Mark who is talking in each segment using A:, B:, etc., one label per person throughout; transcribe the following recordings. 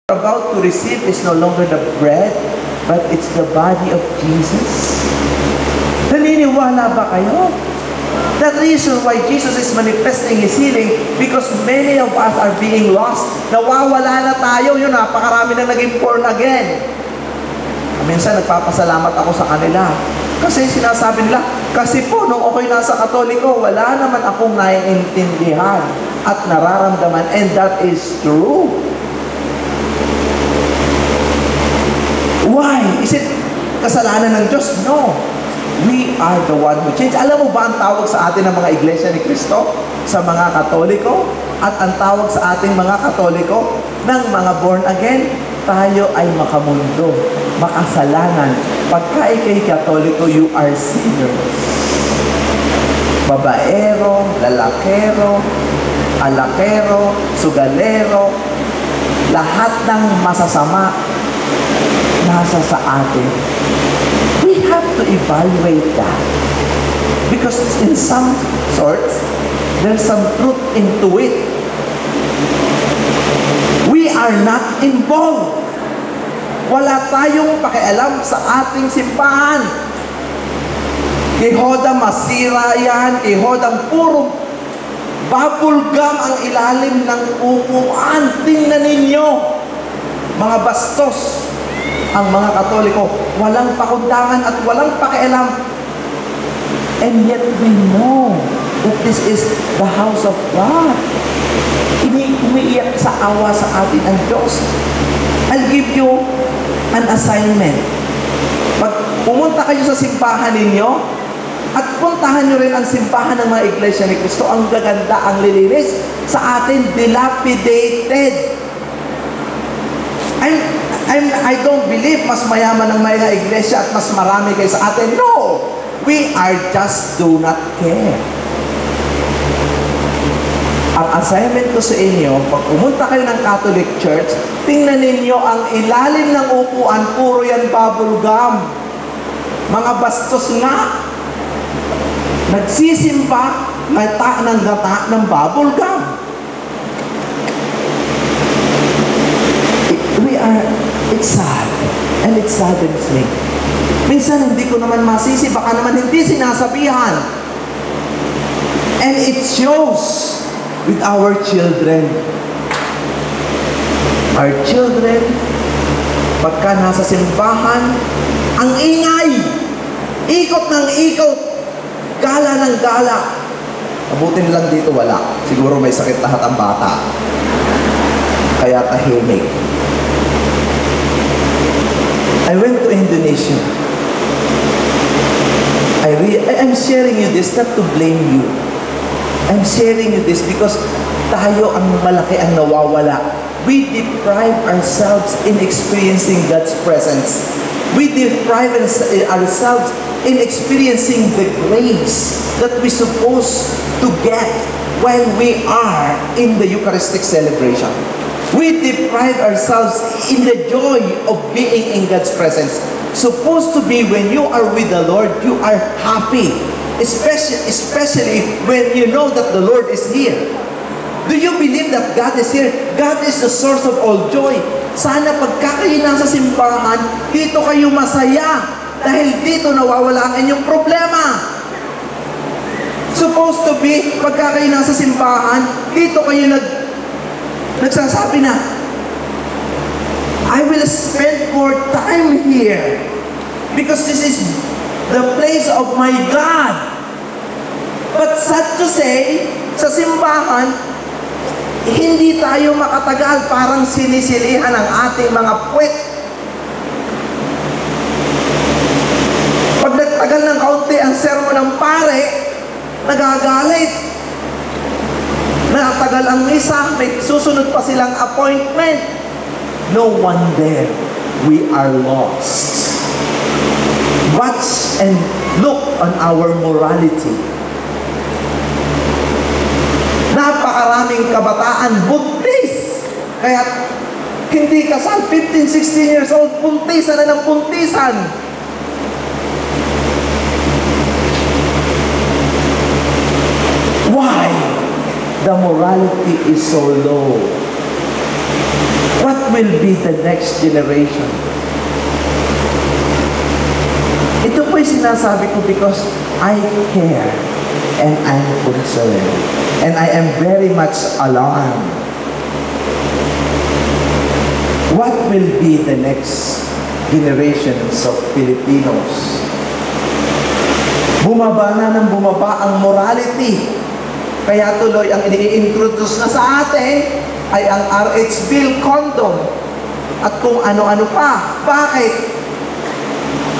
A: about to receive is no longer the bread, but it's the body of Jesus. Naniniwala ba kayo? The reason why Jesus is manifesting His healing, because many of us are being lost. Nawawala na tayo, yun, napakarami na naging born again. Minsan nagpapasalamat ako sa kanila. Kasi sinasabi nila, kasi po nung ako'y nasa Katoliko, wala naman akong naiintindihan at nararamdaman, and that is true. Why? Is it kasalanan ng Diyos? No. We are the one who change. Alam mo ba ang tawag sa atin ng mga iglesia ni Cristo? Sa mga Katoliko? At ang tawag sa ating mga Katoliko ng mga born again? Tayo ay makamundo, makasalanan. Pagka ikay Katoliko, you are sinners. Babaero, lalakero, alakero, sugalero, lahat ng masasama nasa sa atin. We have to evaluate that. Because in some sorts, there's some truth into it. We are not involved. Wala tayong pakialam sa ating simbahan. Ihoda masira yan, ihodang puro bubble gum ang ilalim ng upuan. Tingnan ninyo, mga bastos. Ang mga Katoliko, walang pakundangan at walang pakialam. And yet we know that this is the house of God. Umiiyak sa awa sa atin ang Diyos. I'll give you an assignment. Pag pumunta kayo sa simbahan ninyo, at puntahan nyo rin ang simbahan ng mga iglesia ni Cristo, ang gaganda, ang lilinis, sa atin dilapidated. I don't believe mas mayaman ang mga iglesia at mas marami kayo sa atin. No! We are just do not care. Ang assignment ko sa inyo, pag pumunta kayo ng Catholic Church, tingnan ninyo ang ilalim ng upuan, puro yan bubble gum. Mga bastos nga. Nagsisimba, gata ng gata ng bubble gum. It's sad. And it saddens me. Minsan hindi ko naman masisi, baka naman hindi sinasabihan. And it shows with our children. Our children, pagka nasa simbahan, ang ingay, ikot ng ikot, gala ng gala. Abutin lang dito, wala. Siguro may sakit lahat ang bata. Kaya tahimik. I went to Indonesia. I'm sharing you this not to blame you. I'm sharing you this because tayo ang malaki ang nawawala. We deprive ourselves in experiencing God's presence. We deprive ourselves in experiencing the grace that we're supposed to get when we are in the Eucharistic celebration. We deprive ourselves in the joy of being in God's presence. Supposed to be when you are with the Lord, you are happy. Especially when you know that the Lord is here. Do you believe that God is here? God is the source of all joy. Sana pagka kayo nasa simbahan, dito kayo masaya. Dahil dito nawawala ang inyong problema. Supposed to be, pagka kayo nasa simbahan, dito kayo nagsasabi na, I will spend more time here because this is the place of my God. But sad to say, sa simbahan, hindi tayo makatagal, parang sinisilihan ang ating mga puwet. Pag nagtagal ng kaunti ang sermon ng pare, nagagalit. Natagal ang misa, may susunod pa silang appointment. No wonder we are lost. Watch and look on our morality. Napakaraming kabataan, buntis. Kaya hindi kasal, 15, 16 years old, puntisan na ng puntisan. Why? The morality is so low. What will be the next generation? Ito po'y sinasabi ko because I care and I'm concerned and I am very much alarmed. What will be the next generations of Filipinos? Bumaba na ng bumaba ang morality. Kaya tuloy ang ini-introduce na sa atin ay ang RH Bill condom at kung ano-ano pa. Bakit?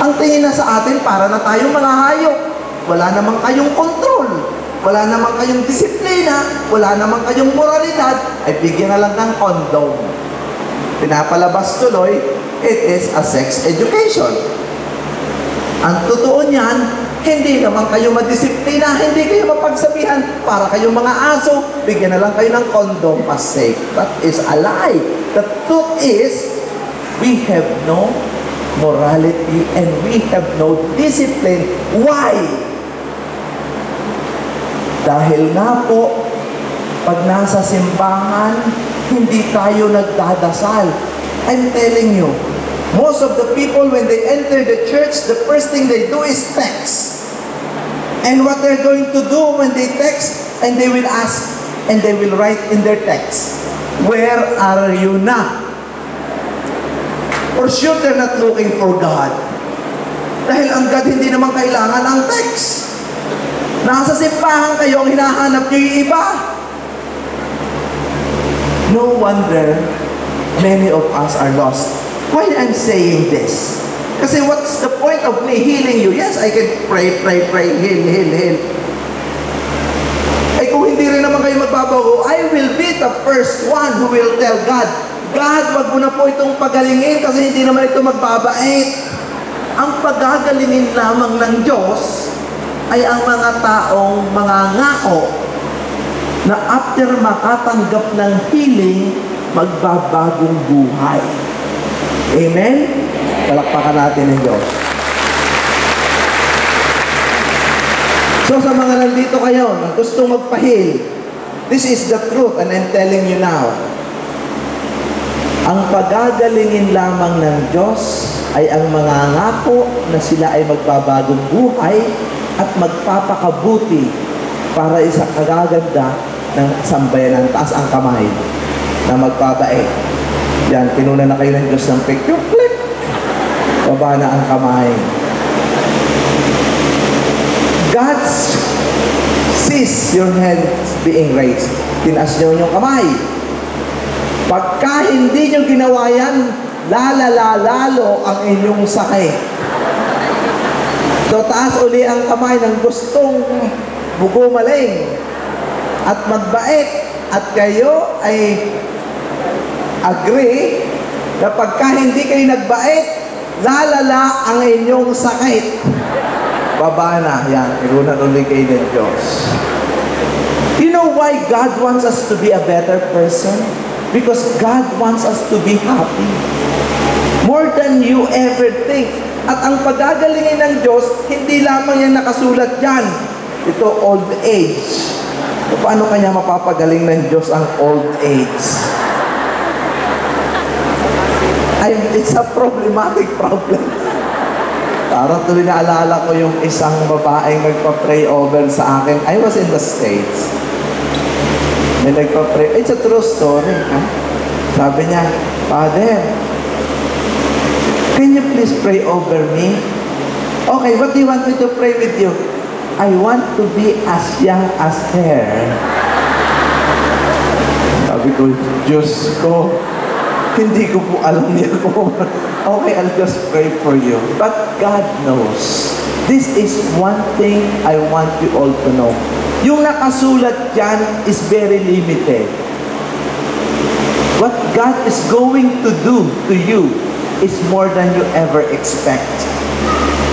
A: Ang tingin na sa atin para na tayong mga hayop. Wala namang kayong control. Wala namang kayong disiplina. Wala namang kayong moralidad. Ay bigyan na lang ng condom. Pinapalabas tuloy, it is a sex education. Ang totoo niyan, hindi naman kayo madisiplina, hindi kayo mapagsabihan, para kayong mga aso, bigyan na lang kayo ng condom as safe. That is a lie. The truth is, we have no morality and we have no discipline. Why? Dahil nga po, pag nasa simbahan, hindi tayo nagdadasal. I'm telling you, most of the people when they enter the church, the first thing they do is text. And what they're going to do when they text, and they will ask, and they will write in their text, where are you na? For sure, they're not looking for God. Dahil ang God hindi naman kailangan ang text. Nasa simbahan kayo, ang hinahanap nyo yung iba. No wonder many of us are lost. Why I'm saying this? Kasi what's the point of me healing you? Yes, I can pray, heal. Eh kung hindi rin naman kayo magbabago, I will be the first one who will tell God, God, wag mo na po itong pagalingin kasi hindi naman ito magbabait. Ang pagagalingin lamang ng Diyos ay ang mga taong mga ngako na after makatanggap ng healing, magbabagong buhay. Amen? Palakpakan natin ng Diyos. So sa mga nandito kayo na gustong magpa-heal, this is the truth and I'm telling you now. Ang pagagalingin lamang ng Diyos ay ang mga ngako na sila ay magbabagong buhay at magpapakabuti para isa kagaganda ng sambayanan. Taas ang kamay na magpapait. Yan, pinuna na kayo ng Diyos ng picture. Click! Baba na ang kamay. God sees your hand being raised. Tinaas nyo yung kamay. Pagka hindi nyo ginawa yan, lalalo ang inyong sakit. So, taas uli ang kamay ng gustong bugumaling at magbait at kayo ay agree na pagka hindi kayo nagbait, lalala ang inyong sakit. Baba na. Yan. Irunan uli kayo ng Diyos. You know why God wants us to be a better person? Because God wants us to be happy. More than you ever think. At ang pagagalingin ng Diyos, hindi lamang yan nakasulat dyan. Ito, old age. Paano kanya mapapagaling ng Diyos ang old age? It's a problematic problem. Parang tuloy naalala ko yung isang babaeng nagpa-pray over sa akin. I was in the States. May nagpa-pray. It's a true story. Ha? Sabi niya, Father, can you please pray over me? Okay, what do you want me to pray with you? I want to be as young as her. Sabi ko, Diyos ko, hindi ko po alam niya ko. Okay, I'll just pray for you. But God knows. This is one thing I want you all to know. Yung nakasulat dyan is very limited. What God is going to do to you is more than you ever expect.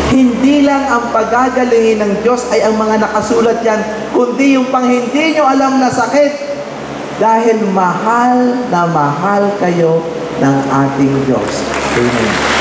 A: Hindi lang ang pagagalingin ng Diyos ay ang mga nakasulat yan, kundi yung pang hindi nyo alam na sakit. Dahil mahal na mahal kayo ng ating Diyos. Amen.